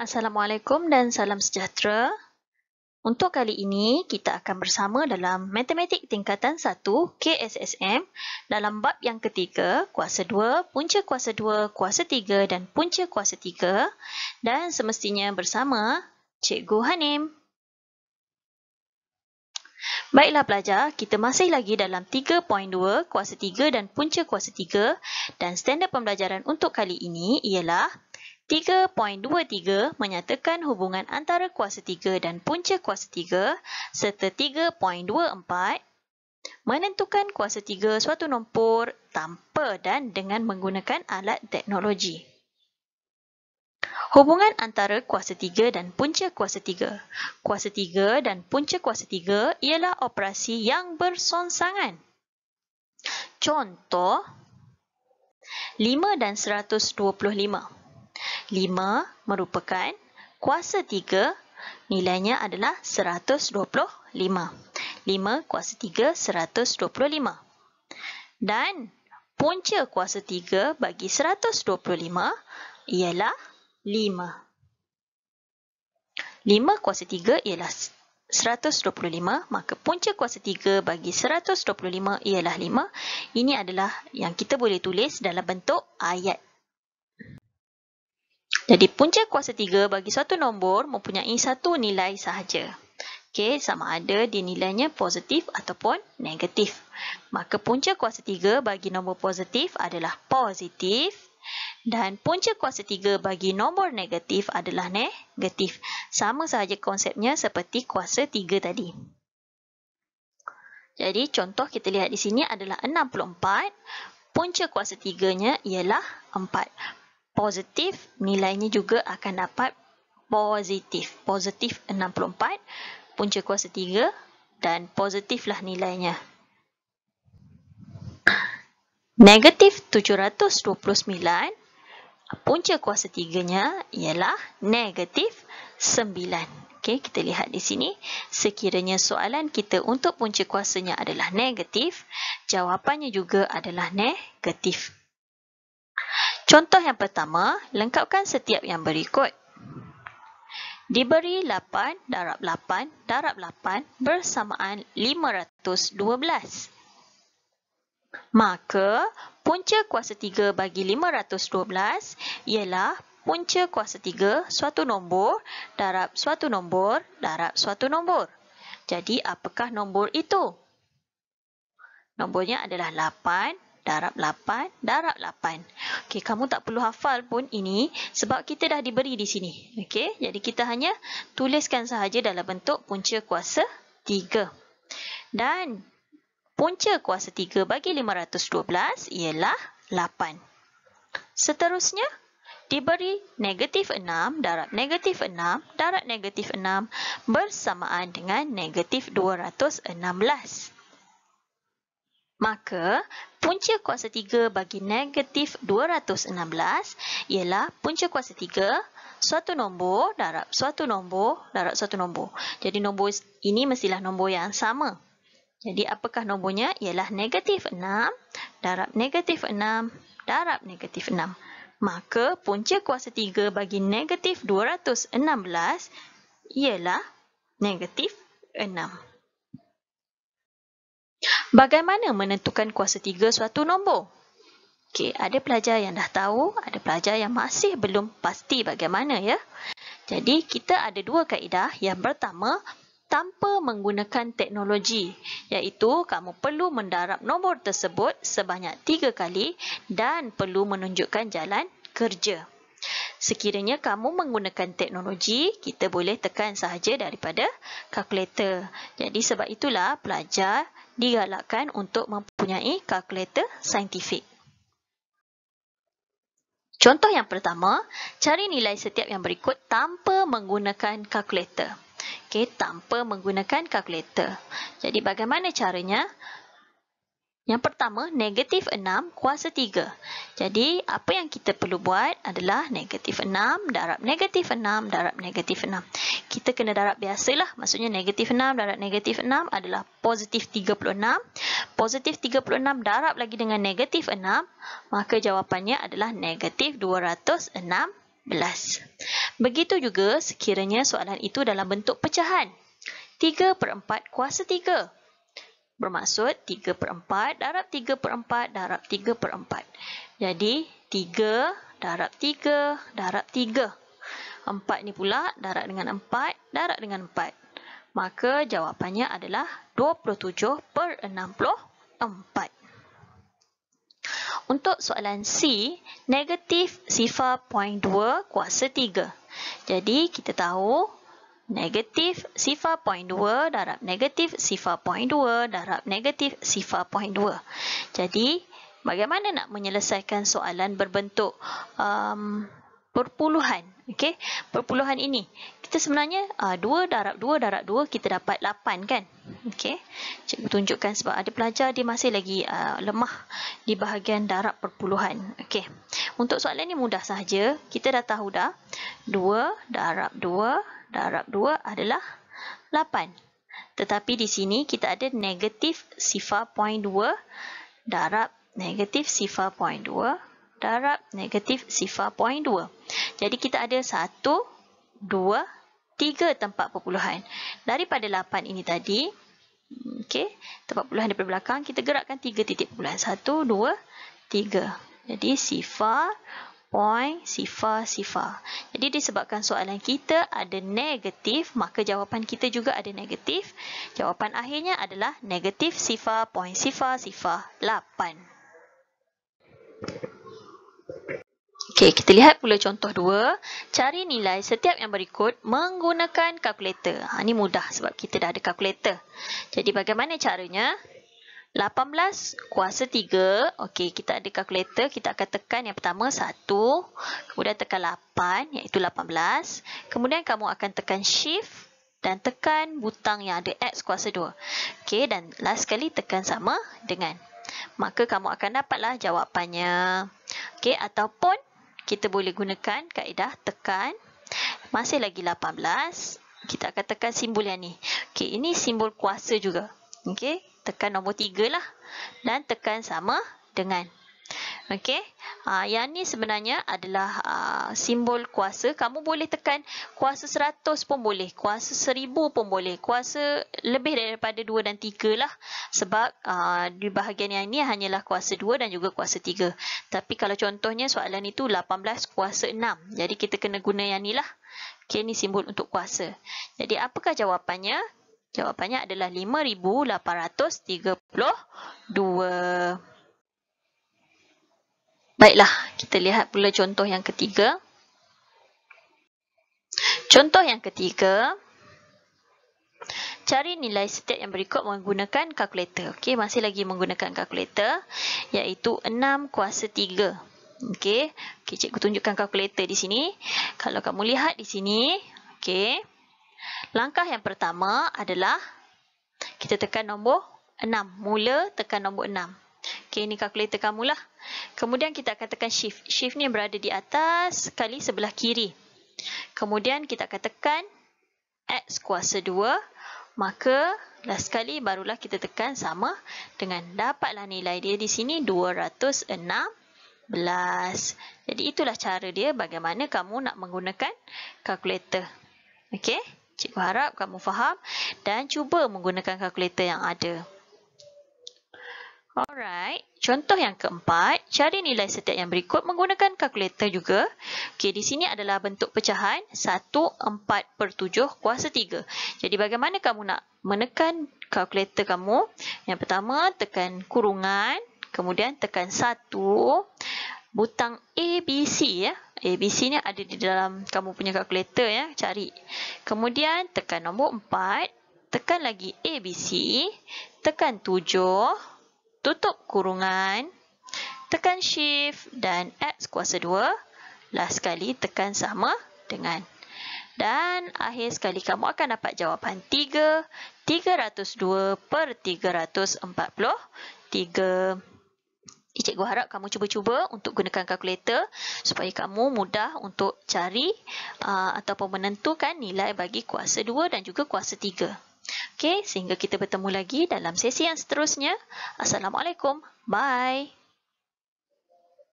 Assalamualaikum dan salam sejahtera. Untuk kali ini, kita akan bersama dalam Matematik Tingkatan 1 KSSM dalam bab yang ketiga, kuasa 2, punca kuasa 2, kuasa 3 dan punca kuasa 3 dan semestinya bersama Cikgu Hanim. Baiklah pelajar, kita masih lagi dalam 3.2 kuasa 3 dan punca kuasa 3 dan standard pembelajaran untuk kali ini ialah 3.23 menyatakan hubungan antara kuasa 3 dan punca kuasa 3 serta 3.24 menentukan kuasa 3 suatu nombor tanpa dan dengan menggunakan alat teknologi. Hubungan antara kuasa 3 dan punca kuasa 3. Kuasa 3 dan punca kuasa 3 ialah operasi yang bersonsangan. Contoh 5 dan 125. 5 merupakan kuasa 3, nilainya adalah 125. 5 kuasa 3, 125. Dan punca kuasa 3 bagi 125 ialah 5. 5 kuasa 3 ialah 125, maka punca kuasa 3 bagi 125 ialah 5. Ini adalah yang kita boleh tulis dalam bentuk ayat. Jadi, punca kuasa 3 bagi suatu nombor mempunyai satu nilai sahaja. Okey, sama ada dia nilainya positif ataupun negatif. Maka punca kuasa 3 bagi nombor positif adalah positif dan punca kuasa 3 bagi nombor negatif adalah negatif. Sama sahaja konsepnya seperti kuasa 3 tadi. Jadi, contoh kita lihat di sini adalah 64. Punca kuasa 3-nya ialah 4. Positif, nilainya juga akan dapat positif. Positif 64, punca kuasa 3 dan positiflah nilainya. Negatif 729, punca kuasa 3-nya ialah negatif 9. Okey, kita lihat di sini. Sekiranya soalan kita untuk punca kuasanya adalah negatif, jawapannya juga adalah negatif. Contoh yang pertama, lengkapkan setiap yang berikut. Diberi 8 darab 8 darab 8 bersamaan 512. Maka, punca kuasa 3 bagi 512 ialah punca kuasa 3 suatu nombor darab suatu nombor darab suatu nombor. Jadi, apakah nombor itu? Nombornya adalah 8 darab 8 darab 8. Okey, kamu tak perlu hafal pun ini sebab kita dah diberi di sini. Okey, jadi kita hanya tuliskan sahaja dalam bentuk punca kuasa 3. Dan punca kuasa 3 bagi 512 ialah 8. Seterusnya, diberi negatif 6 darab negatif 6 darab negatif 6 bersamaan dengan negatif 216. Maka, punca kuasa 3 bagi negatif 216 ialah punca kuasa 3 suatu nombor darab suatu nombor darab suatu nombor. Jadi, nombor ini mestilah nombor yang sama. Jadi, apakah nombornya? Ialah negatif 6 darab negatif 6 darab negatif 6. Maka, punca kuasa 3 bagi negatif 216 ialah negatif 6. Bagaimana menentukan kuasa 3 suatu nombor? Okey, ada pelajar yang dah tahu, ada pelajar yang masih belum pasti bagaimana ya. Jadi, kita ada dua kaedah. Yang pertama, tanpa menggunakan teknologi, iaitu kamu perlu mendarab nombor tersebut sebanyak 3 kali dan perlu menunjukkan jalan kerja. Sekiranya kamu menggunakan teknologi, kita boleh tekan sahaja daripada kalkulator. Jadi, sebab itulah pelajar digalakkan untuk mempunyai kalkulator saintifik. Contoh yang pertama, cari nilai setiap yang berikut tanpa menggunakan kalkulator. Okey, tanpa menggunakan kalkulator. Jadi, bagaimana caranya? Yang pertama, negatif 6 kuasa 3. Jadi, apa yang kita perlu buat adalah negatif 6 darab negatif 6 darab negatif 6. Kita kena darab biasalah. Maksudnya, negatif 6 darab negatif 6 adalah positif 36. Positif 36 darab lagi dengan negatif 6. Maka jawapannya adalah negatif 216. Begitu juga sekiranya soalan itu dalam bentuk pecahan. 3/4 kuasa 3. Bermaksud 3/4 darab 3/4 darab 3/4. Jadi 3 darab 3 darab 3. 4 ni pula darab dengan 4 darab dengan 4. Maka jawapannya adalah 27/64. Untuk soalan C, negatif sifar 0.2 kuasa 3. Jadi kita tahu negatif sifar 0.2 darab negatif sifar 0.2 darab negatif sifar 0.2. Jadi bagaimana nak menyelesaikan soalan berbentuk perpuluhan? Okey, perpuluhan ini kita sebenarnya 2 darab 2 darab 2 kita dapat 8 kan? Okey. Cikgu tunjukkan sebab ada pelajar dia masih lagi lemah di bahagian darab perpuluhan. Okey. Untuk soalan ni mudah sahaja. Kita dah tahu dah 2 darab 2 darab 2 adalah 8. Tetapi di sini kita ada negatif sifar 0.2 darab negatif sifar 0.2 darab negatif sifar 0.2. Jadi kita ada 1, 2, 3 tempat perpuluhan. Daripada 8 ini tadi, okey, tempat perpuluhan daripada belakang, kita gerakkan 3 titik perpuluhan. 1, 2, 3. Jadi sifar, point, sifar, sifar. Jadi disebabkan soalan kita ada negatif, maka jawapan kita juga ada negatif. Jawapan akhirnya adalah negatif sifar, point, sifar, sifar 8. Okey, kita lihat pula contoh 2. Cari nilai setiap yang berikut menggunakan kalkulator. Ini mudah sebab kita dah ada kalkulator. Jadi bagaimana caranya? 18 kuasa 3. Okey, kita ada kalkulator. Kita akan tekan yang pertama 1. Kemudian tekan 8 iaitu 18. Kemudian kamu akan tekan shift dan tekan butang yang ada X kuasa 2. Okey, dan last sekali tekan sama dengan. Maka kamu akan dapatlah jawapannya. Okey, ataupun kita boleh gunakan kaedah tekan. Masih lagi 18. Kita akan tekan simbol yang ni. Okey, ini simbol kuasa juga. Okey, tekan nombor 3 lah. Dan tekan sama dengan. Okey, yang ni sebenarnya adalah simbol kuasa. Kamu boleh tekan kuasa 100 pun boleh. Kuasa 1000 pun boleh. Kuasa lebih daripada 2 dan 3 lah. Sebab di bahagian yang ni hanyalah kuasa 2 dan juga kuasa 3. Tapi kalau contohnya soalan itu 18 kuasa 6. Jadi kita kena guna yang ni lah. Okey, ni simbol untuk kuasa. Jadi apakah jawapannya? Jawapannya adalah 5832. Baiklah, kita lihat pula contoh yang ketiga. Contoh yang ketiga, cari nilai setiap yang berikut menggunakan kalkulator. Okey, masih lagi menggunakan kalkulator, iaitu 6 kuasa 3. Okey, cikgu tunjukkan kalkulator di sini. Kalau kamu lihat di sini, okey, langkah yang pertama adalah kita tekan nombor 6. Mula tekan nombor 6. Okey, ini kalkulator kamulah. Kemudian kita akan tekan shift. Shift ni berada di atas sekali sebelah kiri. Kemudian kita akan tekan X kuasa 2. Maka last sekali barulah kita tekan sama dengan. Dapatlah nilai dia di sini 216. Jadi itulah cara dia bagaimana kamu nak menggunakan kalkulator. Okey, cikgu harap kamu faham dan cuba menggunakan kalkulator yang ada. Alright, contoh yang keempat, cari nilai setiap yang berikut menggunakan kalkulator juga. Okey, di sini adalah bentuk pecahan 1/4/7 kuasa 3. Jadi bagaimana kamu nak menekan kalkulator kamu? Yang pertama, tekan kurungan, kemudian tekan 1, butang ABC ya. ABC ni ada di dalam kamu punya kalkulator ya, cari. Kemudian tekan nombor 4, tekan lagi ABC, tekan 7, tutup kurungan, tekan shift dan X kuasa 2. Last sekali tekan sama dengan. Dan akhir sekali kamu akan dapat jawapan 302/343. Cikgu harap kamu cuba-cuba untuk gunakan kalkulator supaya kamu mudah untuk cari ataupun menentukan nilai bagi kuasa 2 dan juga kuasa 3. Okey, sehingga kita bertemu lagi dalam sesi yang seterusnya. Assalamualaikum. Bye.